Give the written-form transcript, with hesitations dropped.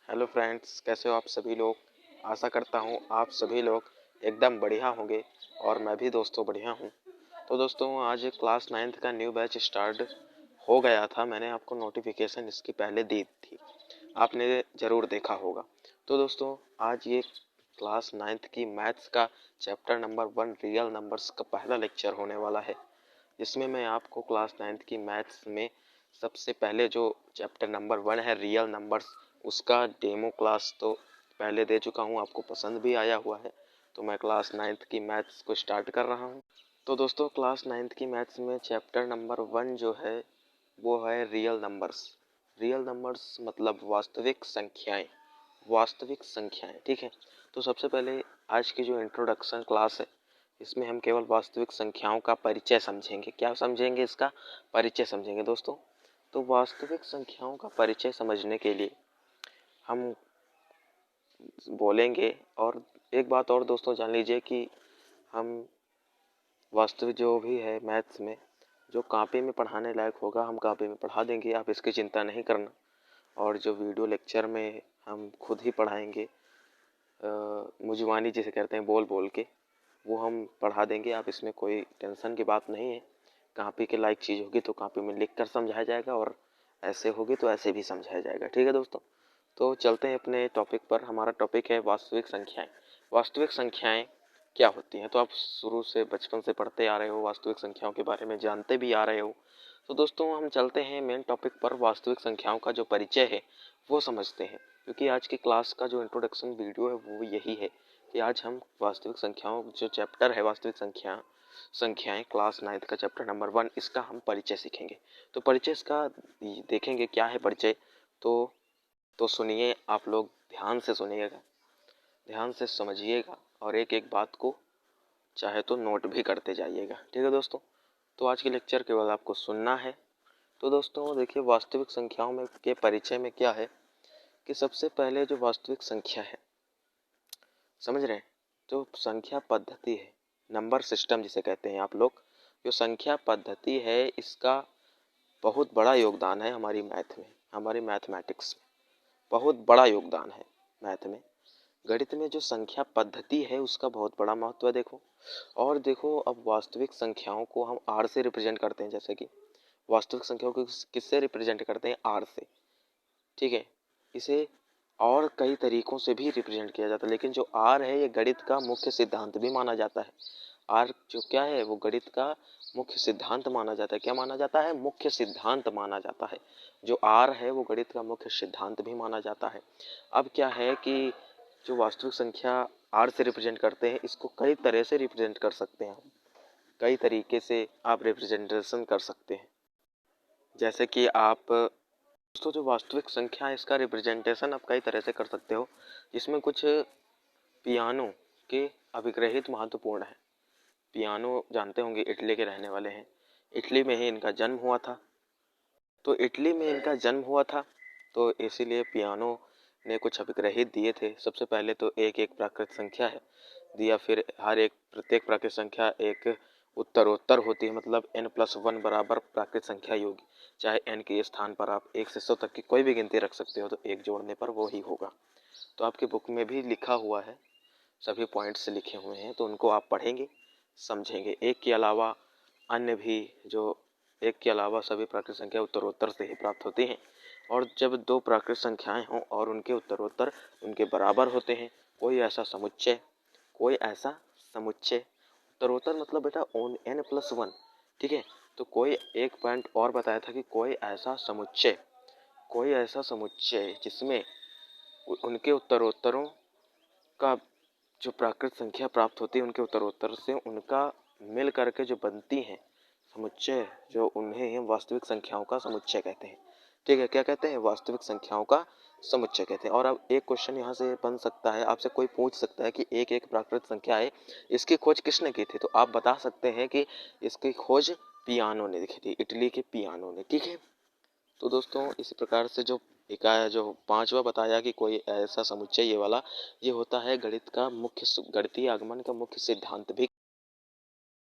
Hello friends, कैसे हो आप सभी लोग। आशा करता हूँ आप सभी लोग एकदम बढ़िया होंगे और मैं भी दोस्तों बढ़िया हूँ। तो दोस्तों आज क्लास 9th का न्यू बैच स्टार्ट हो गया था। मैंने आपको नोटिफिकेशन इसकी पहले दी थी, आपने ज़रूर देखा होगा। तो दोस्तों आज ये क्लास 9th की मैथ्स का चैप्टर नंबर 1 रियल नंबर्स का पहला लेक्चर होने वाला है, जिसमें मैं आपको क्लास 9th की मैथ्स में सबसे पहले जो चैप्टर नंबर 1 है रियल नंबर्स, उसका डेमो क्लास तो पहले दे चुका हूँ, आपको पसंद भी आया हुआ है। तो मैं क्लास 9th की मैथ्स को स्टार्ट कर रहा हूँ। तो दोस्तों क्लास 9th की मैथ्स में चैप्टर नंबर 1 जो है वो है रियल नंबर्स। रियल नंबर्स मतलब वास्तविक संख्याएं, वास्तविक संख्याएं, ठीक है। तो सबसे पहले आज की जो इंट्रोडक्शन क्लास है, इसमें हम केवल वास्तविक संख्याओं का परिचय समझेंगे। क्या समझेंगे? इसका परिचय समझेंगे दोस्तों। तो वास्तविक संख्याओं का परिचय समझने के लिए हम बोलेंगे। और एक बात और दोस्तों जान लीजिए कि हम वास्तविक जो भी है मैथ्स में जो कॉपी में पढ़ाने लायक होगा हम कॉपी में पढ़ा देंगे, आप इसकी चिंता नहीं करना। और जो वीडियो लेक्चर में हम खुद ही पढ़ाएंगे, मुजवानी जिसे कहते हैं बोल बोल के, वो हम पढ़ा देंगे। आप इसमें कोई टेंशन की बात नहीं है। कॉपी के लायक चीज़ होगी तो कॉपी में लिख कर समझाया जाएगा, और ऐसे होगी तो ऐसे भी समझाया जाएगा, ठीक है दोस्तों। तो चलते हैं अपने टॉपिक पर। हमारा टॉपिक है वास्तविक संख्याएं। वास्तविक संख्याएं क्या होती हैं? तो आप शुरू से बचपन से पढ़ते आ रहे हो, वास्तविक संख्याओं के बारे में जानते भी आ रहे हो। तो दोस्तों हम चलते हैं मेन टॉपिक पर। वास्तविक संख्याओं का जो परिचय है वो समझते हैं, क्योंकि आज की क्लास का जो इंट्रोडक्शन वीडियो है वो यही है कि आज हम वास्तविक संख्याओं जो चैप्टर है वास्तविक संख्याएं क्लास 9th का चैप्टर नंबर 1, इसका हम परिचय सीखेंगे। तो परिचय इसका देखेंगे क्या है परिचय। तो सुनिए, आप लोग ध्यान से सुनिएगा, ध्यान से समझिएगा और एक एक बात को चाहे तो नोट भी करते जाइएगा, ठीक है दोस्तों। तो आज के लेक्चर केवल आपको सुनना है। तो दोस्तों देखिए, वास्तविक संख्याओं में के परिचय में क्या है कि सबसे पहले जो वास्तविक संख्या है, समझ रहे हैं, जो संख्या पद्धति है, नंबर सिस्टम जिसे कहते हैं आप लोग, जो संख्या पद्धति है इसका बहुत बड़ा योगदान है हमारी मैथ में, हमारी मैथमेटिक्स में बहुत बड़ा योगदान है। मैथ में, गणित में जो संख्या पद्धति है उसका बहुत बड़ा महत्व है। देखो, और देखो अब वास्तविक संख्याओं को हम आर से रिप्रेजेंट करते हैं। जैसे कि वास्तविक संख्याओं को किससे रिप्रेजेंट करते हैं? आर से, ठीक है। इसे और कई तरीकों से भी रिप्रेजेंट किया जाता है, लेकिन जो आर है ये गणित का मुख्य सिद्धांत भी माना जाता है। आर जो क्या है वो गणित का मुख्य सिद्धांत माना जाता है। क्या माना जाता है? मुख्य सिद्धांत माना जाता है। जो आर है वो गणित का मुख्य सिद्धांत भी माना जाता है। अब क्या है कि जो वास्तविक संख्या आर से रिप्रेजेंट करते हैं, इसको कई तरह से रिप्रेजेंट कर सकते हैं हम, कई तरीके से आप रिप्रेजेंटेशन कर सकते हैं। जैसे कि आप दोस्तों जो वास्तविक संख्या है इसका रिप्रेजेंटेशन आप कई तरह से कर सकते हो, जिसमें कुछ पियानो के अभिग्रहित महत्वपूर्ण है। पियानो जानते होंगे, इटली के रहने वाले हैं, इटली में ही इनका जन्म हुआ था। तो इटली में इनका जन्म हुआ था तो इसीलिए पियानो ने कुछ अभिग्रहित दिए थे। सबसे पहले तो एक एक प्राकृत संख्या है दिया, फिर हर एक प्रत्येक प्राकृत संख्या एक उत्तरोत्तर होती है, मतलब n+1 बराबर प्राकृत संख्या योग। चाहे n के स्थान पर आप 1 से 100 तक की कोई भी गिनती रख सकते हो, तो एक जोड़ने पर वो ही होगा। तो आपकी बुक में भी लिखा हुआ है, सभी पॉइंट्स लिखे हुए हैं, तो उनको आप पढ़ेंगे समझेंगे। एक के अलावा अन्य भी जो एक के अलावा सभी प्राकृत संख्या उत्तरोत्तर से ही प्राप्त होती हैं। और जब दो प्राकृत संख्याएं हों और उनके उत्तरोत्तर उनके बराबर होते हैं, कोई ऐसा समुच्चय उत्तरोत्तर मतलब बेटा n+1, ठीक है। तो कोई एक पॉइंट और बताया था कि कोई ऐसा समुच्चय जिसमें उनके उत्तरोत्तरों का जो प्राकृत संख्या प्राप्त होती है, उनके उत्तरोत्तर से उनका मिल करके जो बनती है समुच्चय, जो उन्हें हम वास्तविक संख्याओं का समुच्चय कहते हैं, ठीक है। क्या कहते हैं? वास्तविक संख्याओं का समुच्चय कहते हैं। और अब एक क्वेश्चन यहाँ से बन सकता है, आपसे कोई पूछ सकता है कि एक एक प्राकृत संख्या है, इसकी खोज किसने की थी? तो आप बता सकते हैं कि इसकी खोज पियानो ने की थी, इटली के पियानो ने, ठीक है। तो दोस्तों इसी प्रकार से जो इकाई जो पांचवा बताया कि कोई ऐसा समुच्चय, ये वाला ये होता है गणितीय आगमन का मुख्य सिद्धांत भी